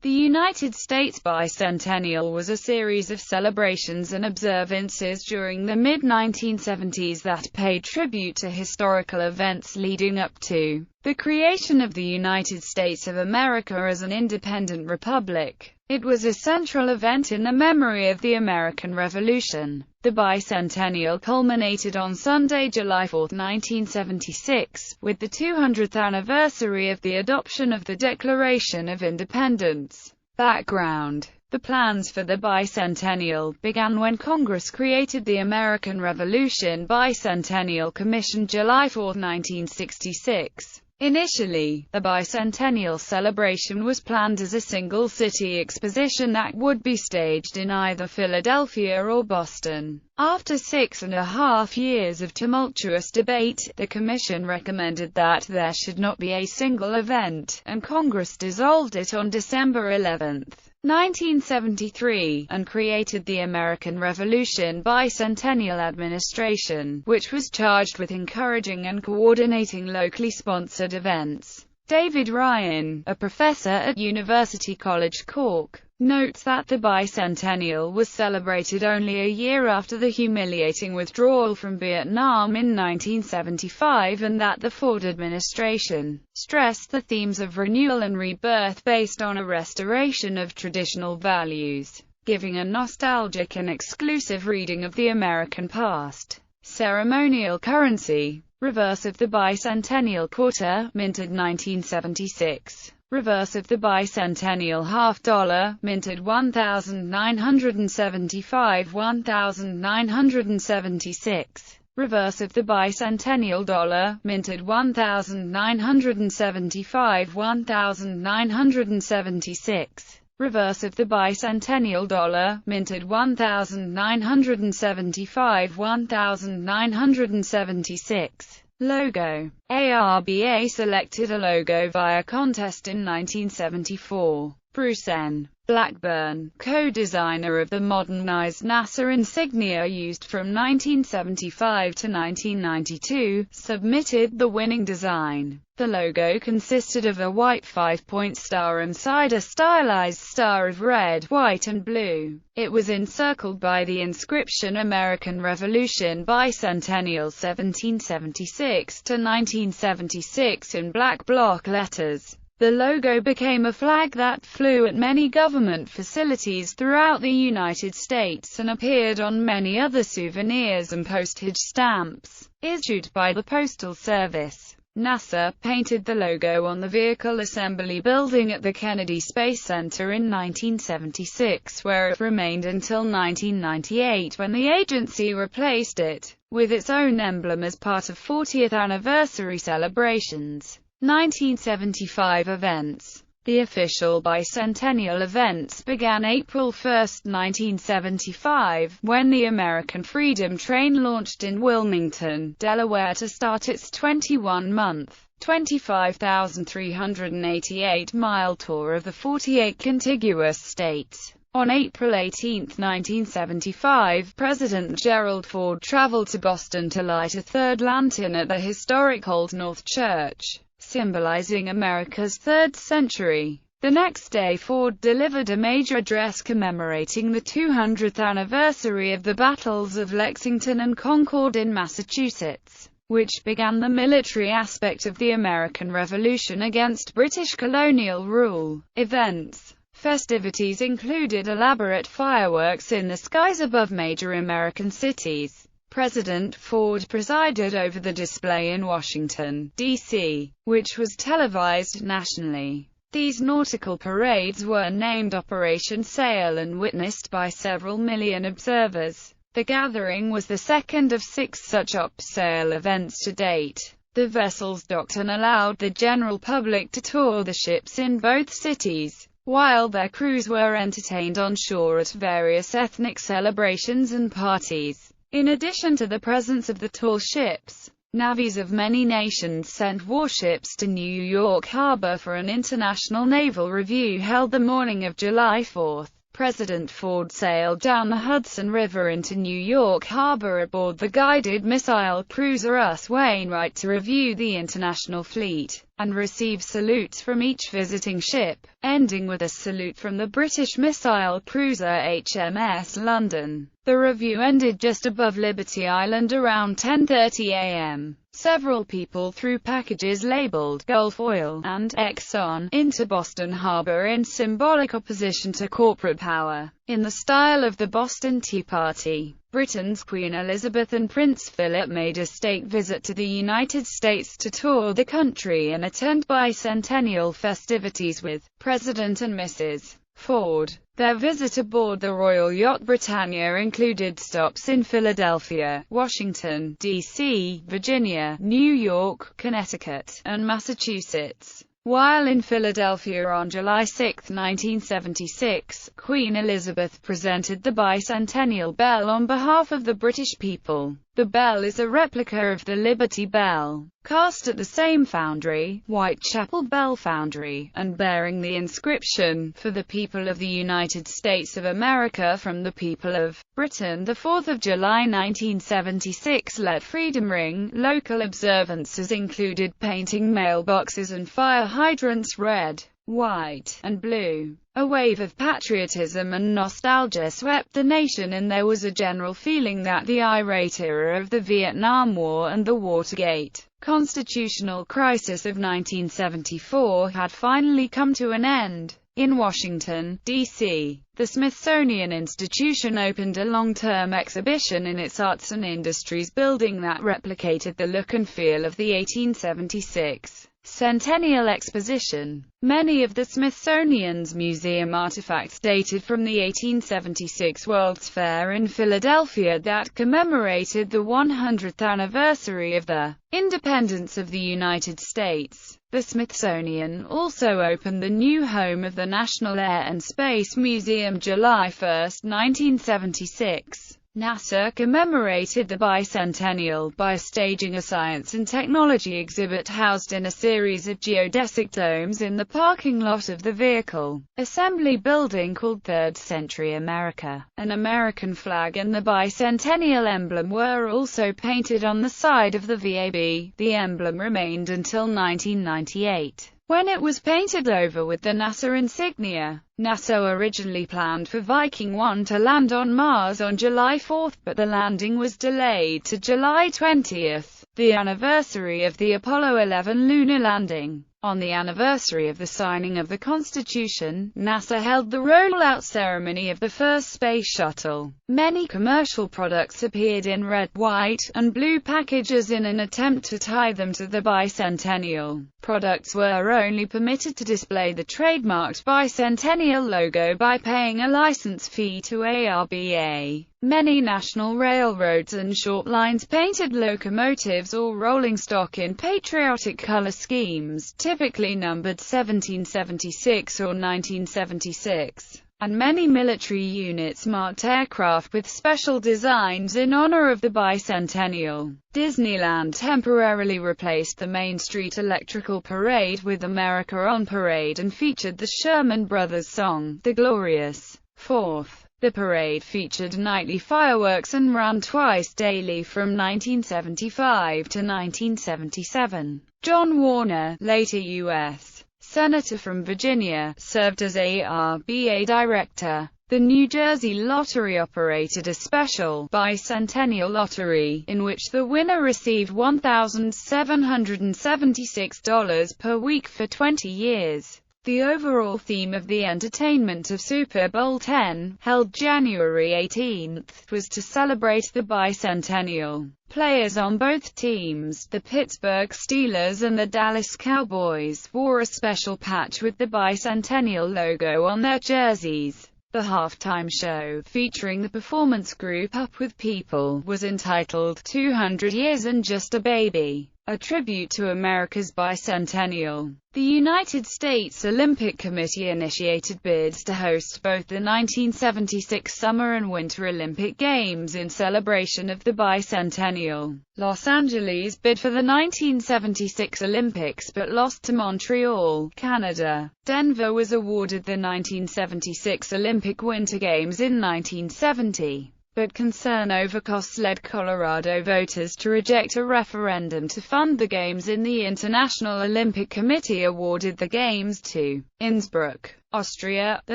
The United States Bicentennial was a series of celebrations and observances during the mid-1970s that paid tribute to historical events leading up to the creation of the United States of America as an independent republic. It was a central event in the memory of the American Revolution. The bicentennial culminated on Sunday, July 4, 1976, with the 200th anniversary of the adoption of the Declaration of Independence. Background: the plans for the bicentennial began when Congress created the American Revolution Bicentennial Commission July 4, 1966. Initially, the bicentennial celebration was planned as a single-city exposition that would be staged in either Philadelphia or Boston. After 6.5 years of tumultuous debate, the Commission recommended that there should not be a single event, and Congress dissolved it on December 11, 1973, and created the American Revolution Bicentennial Administration, which was charged with encouraging and coordinating locally sponsored events. David Ryan, a professor at University College Cork, notes that the bicentennial was celebrated only a year after the humiliating withdrawal from Vietnam in 1975, and that the Ford administration stressed the themes of renewal and rebirth based on a restoration of traditional values, giving a nostalgic and exclusive reading of the American past. Ceremonial currency: reverse of the bicentennial quarter, minted 1976. Reverse of the bicentennial half dollar, minted 1975. 1976. Reverse of the bicentennial dollar, minted 1975. 1976. Reverse of the bicentennial dollar, minted 1975. 1976. Logo: ARBA selected a logo via contest in 1974. Bruce N. Blackburn, co-designer of the modernized NASA insignia used from 1975 to 1992, submitted the winning design. The logo consisted of a white 5-point star inside a stylized star of red, white and blue. It was encircled by the inscription American Revolution Bicentennial 1776 to 1976 in black block letters. The logo became a flag that flew at many government facilities throughout the United States and appeared on many other souvenirs and postage stamps issued by the Postal Service. NASA painted the logo on the Vehicle Assembly Building at the Kennedy Space Center in 1976, where it remained until 1998, when the agency replaced it with its own emblem as part of 40th anniversary celebrations. 1975 events. The official bicentennial events began April 1, 1975, when the American Freedom Train launched in Wilmington, Delaware to start its 21-month, 25,388-mile tour of the 48 contiguous states. On April 18, 1975, President Gerald Ford traveled to Boston to light a third lantern at the historic Old North Church, symbolizing America's third century. The next day, Ford delivered a major address commemorating the 200th anniversary of the battles of Lexington and Concord in Massachusetts, which began the military aspect of the American Revolution against British colonial rule. Events. Festivities included elaborate fireworks in the skies above major American cities. President Ford presided over the display in Washington, D.C., which was televised nationally. These nautical parades were named Operation Sail and witnessed by several million observers. The gathering was the second of 6 such op-sail events to date. The vessels docked and allowed the general public to tour the ships in both cities, while their crews were entertained on shore at various ethnic celebrations and parties. In addition to the presence of the tall ships, navies of many nations sent warships to New York Harbor for an international naval review held the morning of July 4. President Ford sailed down the Hudson River into New York Harbor aboard the guided missile cruiser US Wainwright to review the international fleet and receive salutes from each visiting ship, ending with a salute from the British missile cruiser HMS London. The review ended just above Liberty Island around 10:30 a.m. Several people threw packages labeled Gulf Oil and Exxon into Boston Harbor in symbolic opposition to corporate power, in the style of the Boston Tea Party. Britain's Queen Elizabeth and Prince Philip made a state visit to the United States to tour the country and attend bicentennial festivities with President and Mrs. Ford. Their visit aboard the Royal Yacht Britannia included stops in Philadelphia, Washington, D.C., Virginia, New York, Connecticut, and Massachusetts. While in Philadelphia on July 6, 1976, Queen Elizabeth presented the Bicentennial Bell on behalf of the British people. The bell is a replica of the Liberty Bell, cast at the same foundry, Whitechapel Bell Foundry, and bearing the inscription, "For the people of the United States of America from the people of Britain." The 4th of July 1976 Let Freedom Ring. Local observances included painting mailboxes and fire hydrants red, white, and blue. A wave of patriotism and nostalgia swept the nation, and there was a general feeling that the irate era of the Vietnam War and the Watergate constitutional crisis of 1974 had finally come to an end. In Washington, D.C., the Smithsonian Institution opened a long-term exhibition in its Arts and Industries building that replicated the look and feel of the 1876 Centennial Exposition. Many of the Smithsonian's museum artifacts dated from the 1876 World's Fair in Philadelphia that commemorated the 100th anniversary of the independence of the United States. The Smithsonian also opened the new home of the National Air and Space Museum July 1, 1976. NASA commemorated the bicentennial by staging a science and technology exhibit housed in a series of geodesic domes in the parking lot of the vehicle assembly building called Third Century America. An American flag and the bicentennial emblem were also painted on the side of the VAB. The emblem remained until 1998, when it was painted over with the NASA insignia. NASA originally planned for Viking 1 to land on Mars on July 4, but the landing was delayed to July 20, the anniversary of the Apollo 11 lunar landing. On the anniversary of the signing of the Constitution, NASA held the rollout ceremony of the first space shuttle. Many commercial products appeared in red, white, and blue packages in an attempt to tie them to the bicentennial. Products were only permitted to display the trademarked bicentennial logo by paying a license fee to ARBA. Many national railroads and short lines painted locomotives or rolling stock in patriotic color schemes, typically numbered 1776 or 1976. And many military units marked aircraft with special designs in honor of the bicentennial. Disneyland temporarily replaced the Main Street Electrical Parade with America on Parade and featured the Sherman Brothers song, The Glorious Fourth. The parade featured nightly fireworks and ran twice daily from 1975 to 1977. John Warner, later U.S. Senator from Virginia, served as ARBA director. The New Jersey Lottery operated a special bicentennial lottery, in which the winner received $1,776 per week for 20 years. The overall theme of the entertainment of Super Bowl X, held January 18, was to celebrate the bicentennial. Players on both teams, the Pittsburgh Steelers and the Dallas Cowboys, wore a special patch with the bicentennial logo on their jerseys. The halftime show, featuring the performance group Up With People, was entitled 200 Years and Just a Baby. A Tribute to America's Bicentennial. The United States Olympic Committee initiated bids to host both the 1976 Summer and Winter Olympic Games in celebration of the bicentennial. Los Angeles bid for the 1976 Olympics but lost to Montreal, Canada. Denver was awarded the 1976 Olympic Winter Games in 1970. But concern over costs led Colorado voters to reject a referendum to fund the Games, and the International Olympic Committee awarded the Games to Innsbruck, Austria, the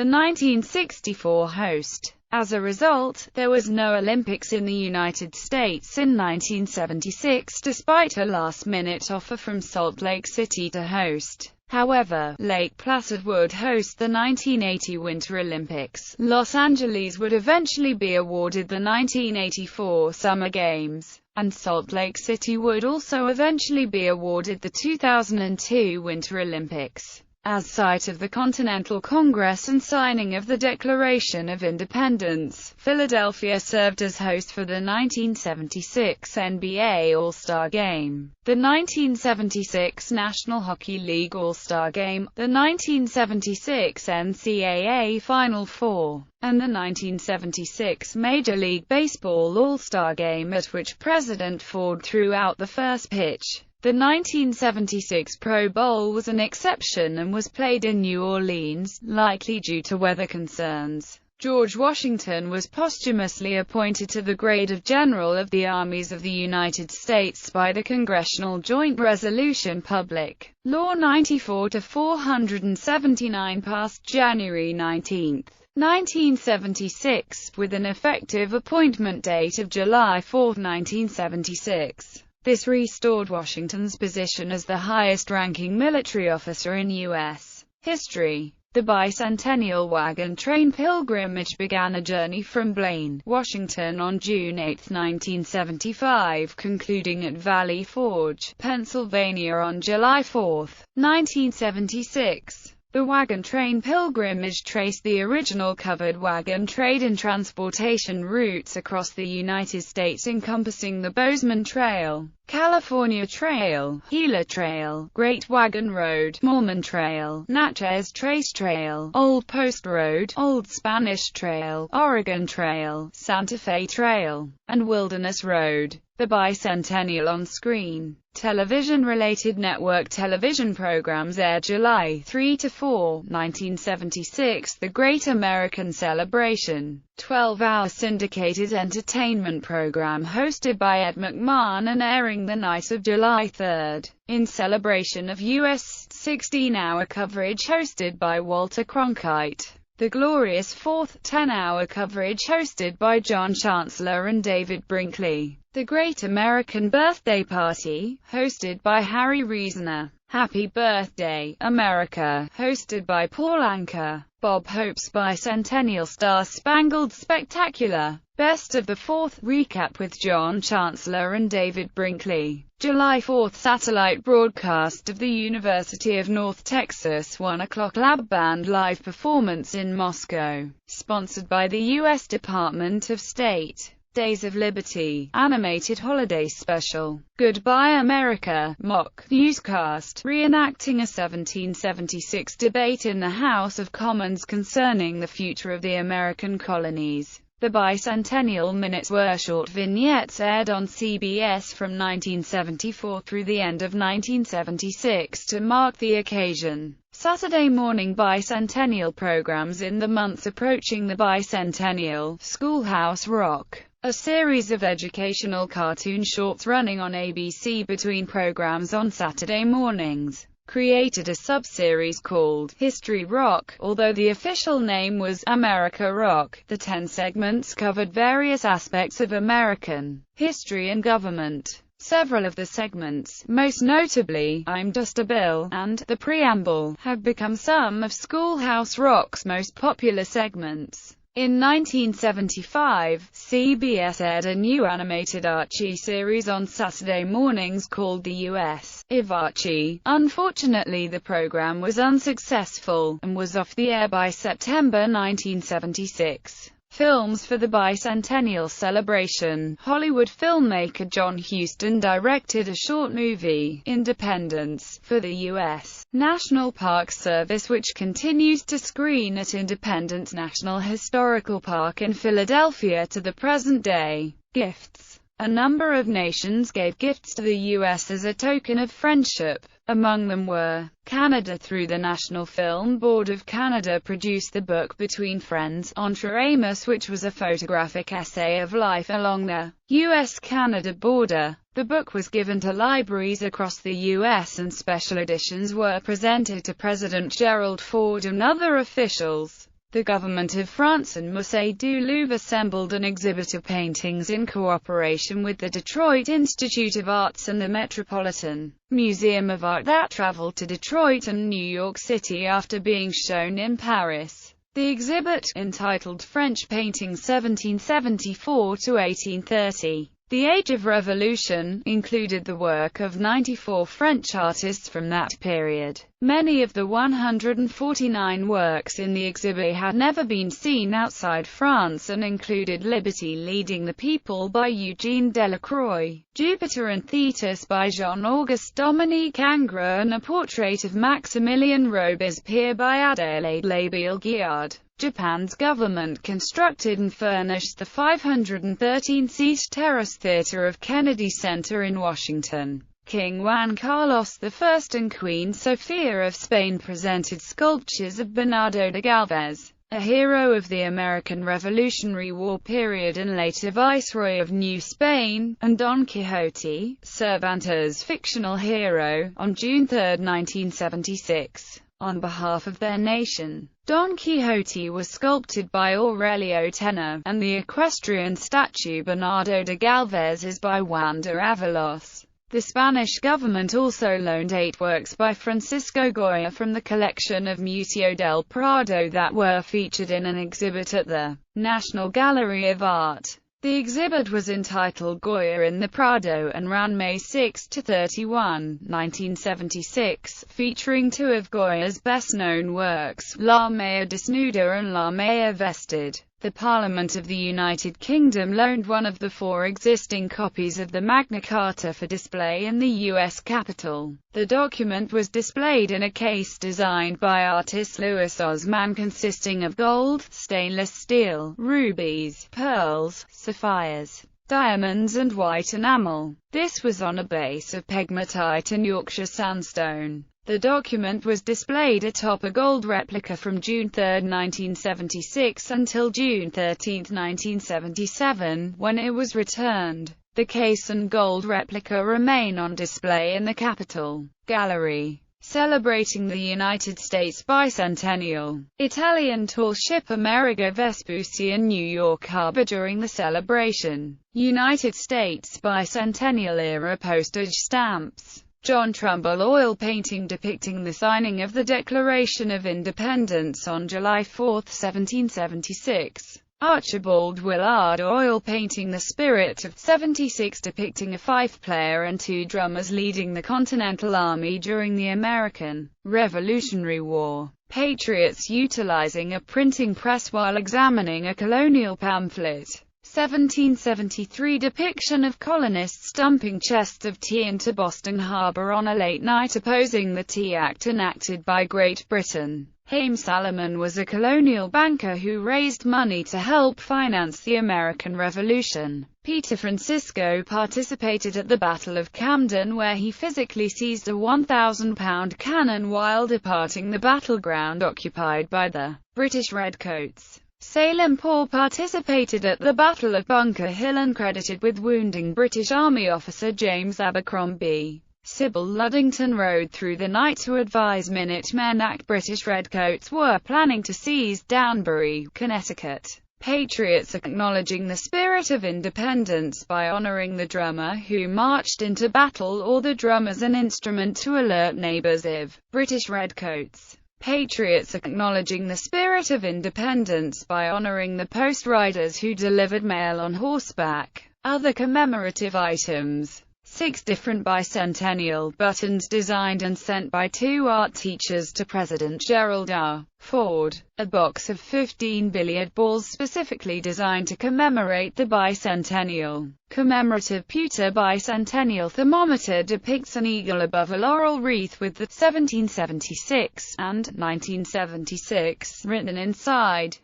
1964 host. As a result, there was no Olympics in the United States in 1976, despite a last-minute offer from Salt Lake City to host. However, Lake Placid would host the 1980 Winter Olympics. Los Angeles would eventually be awarded the 1984 Summer Games, and Salt Lake City would also eventually be awarded the 2002 Winter Olympics. As site of the Continental Congress and signing of the Declaration of Independence, Philadelphia served as host for the 1976 NBA All-Star Game, the 1976 National Hockey League All-Star Game, the 1976 NCAA Final Four, and the 1976 Major League Baseball All-Star Game, at which President Ford threw out the first pitch. The 1976 Pro Bowl was an exception and was played in New Orleans, likely due to weather concerns. George Washington was posthumously appointed to the grade of General of the Armies of the United States by the Congressional Joint Resolution Public Law 94-479 passed January 19, 1976, with an effective appointment date of July 4, 1976. This restored Washington's position as the highest-ranking military officer in U.S. history. The Bicentennial Wagon Train Pilgrimage began a journey from Blaine, Washington on June 8, 1975, concluding at Valley Forge, Pennsylvania on July 4, 1976. The wagon train pilgrimage traced the original covered wagon trade and transportation routes across the United States, encompassing the Bozeman Trail, California Trail, Gila Trail, Great Wagon Road, Mormon Trail, Natchez Trace Trail, Old Post Road, Old Spanish Trail, Oregon Trail, Santa Fe Trail, and Wilderness Road. The Bicentennial on-screen television-related network television programs aired July 3–4, 1976. The Great American Celebration, 12-hour syndicated entertainment program hosted by Ed McMahon and airing the night of July 3, in celebration of U.S. 16-hour coverage hosted by Walter Cronkite. The glorious fourth 10-hour coverage hosted by John Chancellor and David Brinkley. The Great American Birthday Party, hosted by Harry Reasoner. Happy Birthday, America, hosted by Paul Anka. Bob Hope's Bicentennial Star-Spangled Spectacular, Best of the Fourth, recap with John Chancellor and David Brinkley. July 4 satellite broadcast of the University of North Texas 1 o'clock lab band live performance in Moscow, sponsored by the U.S. Department of State. Days of Liberty, animated holiday special. Goodbye America, mock newscast, reenacting a 1776 debate in the House of Commons concerning the future of the American colonies. The Bicentennial Minutes were short vignettes aired on CBS from 1974 through the end of 1976 to mark the occasion. Saturday morning bicentennial programs in the months approaching the bicentennial: Schoolhouse Rock, a series of educational cartoon shorts running on ABC between programs on Saturday mornings, created a sub-series called History Rock. Although the official name was America Rock, the 10 segments covered various aspects of American history and government. Several of the segments, most notably I'm Just a Bill and The Preamble, have become some of Schoolhouse Rock's most popular segments. In 1975, CBS aired a new animated Archie series on Saturday mornings called The U.S. of Archie. Unfortunately, the program was unsuccessful, and was off the air by September 1976. films for the bicentennial celebration. Hollywood filmmaker John Huston directed a short movie, Independence, for the U.S. National Park Service, which continues to screen at Independence National Historical Park in Philadelphia to the present day. Gifts. A number of nations gave gifts to the U.S. as a token of friendship. Among them were Canada. Through the National Film Board of Canada produced the book Between Friends, Entre Amis, which was a photographic essay of life along the U.S.-Canada border. The book was given to libraries across the U.S. and special editions were presented to President Gerald Ford and other officials. The government of France and Musée du Louvre assembled an exhibit of paintings in cooperation with the Detroit Institute of Arts and the Metropolitan Museum of Art that traveled to Detroit and New York City after being shown in Paris. The exhibit, entitled French Paintings 1774 to 1830, The Age of Revolution, included the work of 94 French artists from that period. Many of the 149 works in the exhibit had never been seen outside France and included Liberty Leading the People by Eugene Delacroix, Jupiter and Thetis by Jean-Auguste Dominique Ingres, and a portrait of Maximilien Robespierre by Adélaïde Labille-Guiard. Japan's government constructed and furnished the 513-seat Terrace Theater of Kennedy Center in Washington. King Juan Carlos I and Queen Sofia of Spain presented sculptures of Bernardo de Galvez, a hero of the American Revolutionary War period and later Viceroy of New Spain, and Don Quixote, Cervantes' fictional hero, on June 3, 1976. On behalf of their nation, Don Quixote was sculpted by Aurelio Tena, and the equestrian statue Bernardo de Galvez is by Juan de Avalos. The Spanish government also loaned 8 works by Francisco Goya from the collection of Museo del Prado that were featured in an exhibit at the National Gallery of Art. The exhibit was entitled Goya in the Prado and ran May 6 to 31, 1976, featuring 2 of Goya's best-known works, La Maya Desnuda and La Maya Vested. The Parliament of the United Kingdom loaned one of the 4 existing copies of the Magna Carta for display in the U.S. Capitol. The document was displayed in a case designed by artist Louis Osman consisting of gold, stainless steel, rubies, pearls, sapphires, diamonds and white enamel. This was on a base of pegmatite and Yorkshire sandstone. The document was displayed atop a gold replica from June 3, 1976 until June 13, 1977, when it was returned. The case and gold replica remain on display in the Capitol Gallery. Celebrating the United States Bicentennial, Italian tall ship Amerigo Vespucci in New York Harbor during the celebration. United States Bicentennial era postage stamps. John Trumbull oil painting depicting the signing of the Declaration of Independence on July 4, 1776. Archibald Willard oil painting The Spirit of 76 depicting a fife-player and 2 drummers leading the Continental Army during the American Revolutionary War. Patriots utilizing a printing press while examining a colonial pamphlet. 1773 depiction of colonists dumping chests of tea into Boston Harbor on a late night opposing the Tea Act enacted by Great Britain. Haym Salomon was a colonial banker who raised money to help finance the American Revolution. Peter Francisco participated at the Battle of Camden where he physically seized a 1,000-pound cannon while departing the battleground occupied by the British Redcoats. Salem Paul participated at the Battle of Bunker Hill and credited with wounding British Army officer James Abercrombie. Sybil Luddington rode through the night to advise Minutemen that British Redcoats were planning to seize Danbury, Connecticut. Patriots acknowledging the spirit of independence by honoring the drummer who marched into battle or the drum as an instrument to alert neighbors of British Redcoats. Patriots acknowledging the spirit of independence by honoring the post riders who delivered mail on horseback. Other commemorative items. 6 different bicentennial buttons designed and sent by 2 art teachers to President Gerald R. Ford, a box of 15 billiard balls specifically designed to commemorate the bicentennial. Commemorative pewter bicentennial thermometer depicts an eagle above a laurel wreath with the 1776 and 1976 written inside.